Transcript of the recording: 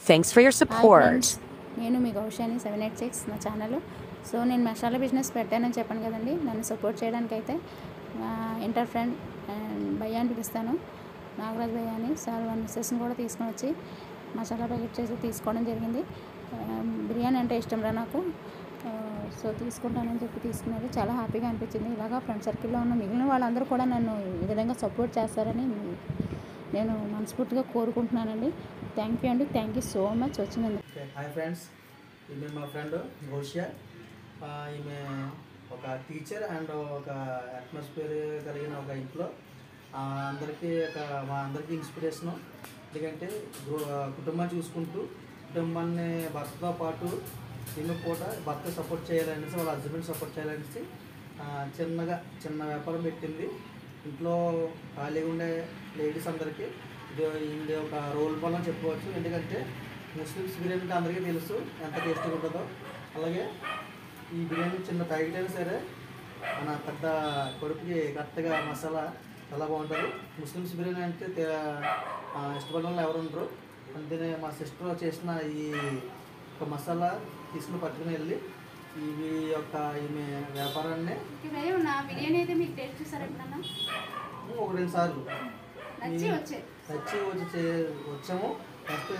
Thanks for your support. నేను మీ గౌషాని 786 నా channel. So నేను మసాలా బిజినెస్ పెట్టానని చెప్పాను కదండి. నన్ను సపోర్ట్ చేయడానికి అయితే ఇంటర్ ఫ్రెండ్ అండ్ భయ్యా అని పిలుస్తాను, నాగరాజ్ భయ్యా అని. సార్ వన్ మిస్సెస్ని కూడా తీసుకొని వచ్చి మసాలా ప్యాకెట్ చేసి తీసుకోవడం జరిగింది. బిర్యానీ అంటే ఇష్టం రా నాకు, సో తీసుకుంటానని చెప్పి తీసుకున్నారు. చాలా హ్యాపీగా అనిపించింది. ఇలాగా ఫ్రెండ్ సర్కిల్లో ఉన్న మిగిలిన వాళ్ళందరూ కూడా నన్ను ఈ విధంగా సపోర్ట్ చేస్తారని నేను మనస్ఫూర్తిగా కోరుకుంటున్నానండి. థ్యాంక్ యూ అండి, థ్యాంక్ యూ సో మచ్ వచ్చినందుకు. హాయ్ ఫ్రెండ్స్, ఈమె మా ఫ్రెండ్ గౌషియా. ఈమె ఒక టీచర్ అండ్ ఒక అట్మాస్ఫియర్ కలిగిన ఒక ఇంట్లో అందరికీ మా అందరికీ ఇన్స్పిరేషను. ఎందుకంటే కుటుంబాన్ని చూసుకుంటూ కుటుంబాన్ని భర్తతో పాటు ఈమె కూడా భర్త సపోర్ట్ చేయాలనేసి, వాళ్ళ హస్బెండ్ సపోర్ట్ చేయాలనేసి చిన్న వ్యాపారం పెట్టింది. ఇంట్లో ఖాళీగా ఉండే లేడీస్ అందరికీ ఇది ఒక రోల్ మోడల్ అని చెప్పుకోవచ్చు. ఎందుకంటే ముస్లిమ్స్ బిర్యానీ అంటే అందరికీ తెలుసు ఎంత టేస్టీగా ఉంటుందో. అలాగే ఈ బిర్యానీ చిన్న ప్యాకెట్ అయినా సరే మన పెద్ద కొడుకుకి కరెక్ట్గా మసాలా చాలా బాగుంటుంది. ముస్లిమ్స్ బిర్యానీ అంటే ఇష్టపడిన వాళ్ళు ఎవరు ఉండరు. అందుకనే మా సిస్టర్ చేసిన ఈ ఒక మసాలా తీసుకుని పట్టుకుని వెళ్ళి ఈమె వ్యాపారాన్ని బిర్యానీ అయితే మీకు టేస్ట్ చూసారా ఎప్పుడన్నా? ఒక 2 సార్లు నచ్చి వచ్చి వచ్చాము. ఫస్ట్